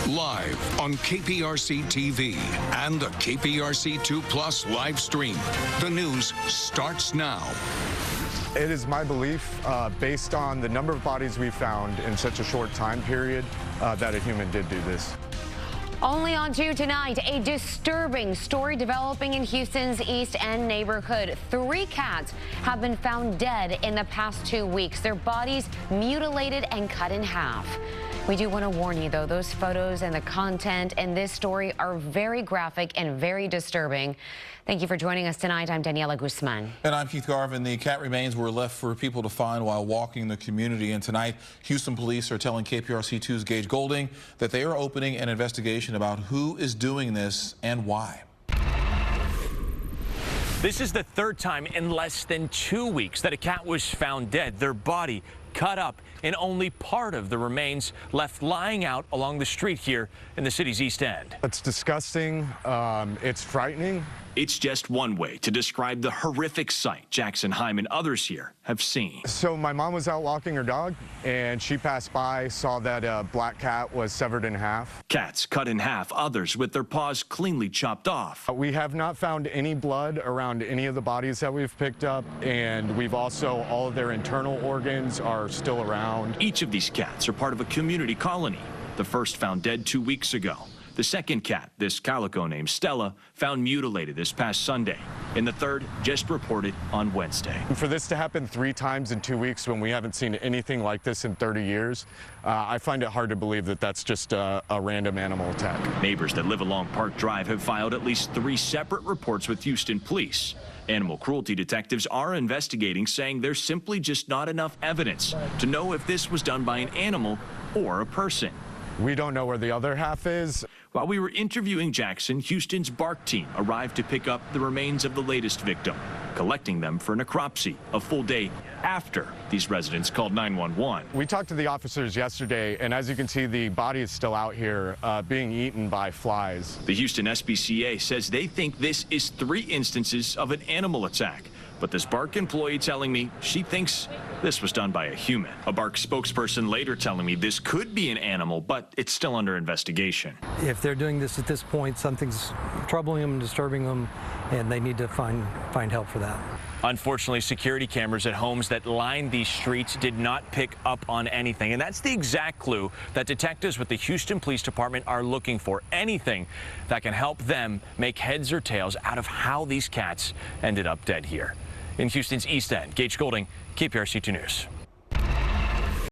Live on KPRC-TV and the KPRC2 Plus live stream. The news starts now. It is my belief, based on the number of bodies we found in such a short time period, that a human did do this. Only on 2 tonight, a disturbing story developing in Houston's East End neighborhood. 3 cats have been found dead in the past 2 weeks, their bodies mutilated and cut in half. We do want to warn you, though, those photos and the content in this story are very graphic and very disturbing. Thank you for joining us tonight. I'm Daniela Guzman. And I'm Keith Garvin. The cat remains were left for people to find while walking the community. And tonight, Houston police are telling KPRC2's Gage Goulding that they are opening an investigation about who is doing this and why. This is the 3rd time in less than 2 weeks that a cat was found dead, their body cut up, and only part of the remains left lying out along the street here in the city's East End. It's disgusting. It's frightening. It's just one way to describe the horrific sight Jackson Heim and others here have seen. So my mom was out walking her dog, and she passed by, saw that a black cat was severed in half. Cats cut in half, others with their paws cleanly chopped off. We have not found any blood around any of the bodies that we've picked up, and we've also, all of their internal organs are still around. Each of these cats are part of a community colony. The first found dead 2 weeks ago. The second cat, this calico named Stella, found mutilated this past Sunday. And the third just reported on Wednesday. And for this to happen 3 times in 2 weeks when we haven't seen anything like this in 30 years, I find it hard to believe that that's just a random animal attack. Neighbors that live along Park Drive have filed at least 3 separate reports with Houston police. Animal cruelty detectives are investigating, saying there's simply just not enough evidence to know if this was done by an animal or a person. We don't know where the other half is. While we were interviewing Jackson, Houston's BARC team arrived to pick up the remains of the latest victim, collecting them for necropsy a full day after these residents called 911. We talked to the officers yesterday, and as you can see, the body is still out here being eaten by flies. The Houston SPCA says they think this is 3 instances of an animal attack. But this BARC employee telling me she thinks this was done by a human. A BARC spokesperson later telling me this could be an animal, but it's still under investigation. If they're doing this at this point, something's troubling them, disturbing them, and they need to find help for that. Unfortunately, security cameras at homes that line these streets did not pick up on anything. And that's the exact clue that detectives with the Houston Police Department are looking for. Anything that can help them make heads or tails out of how these cats ended up dead here. In Houston's East End, Gage Goulding, KPRC2 News.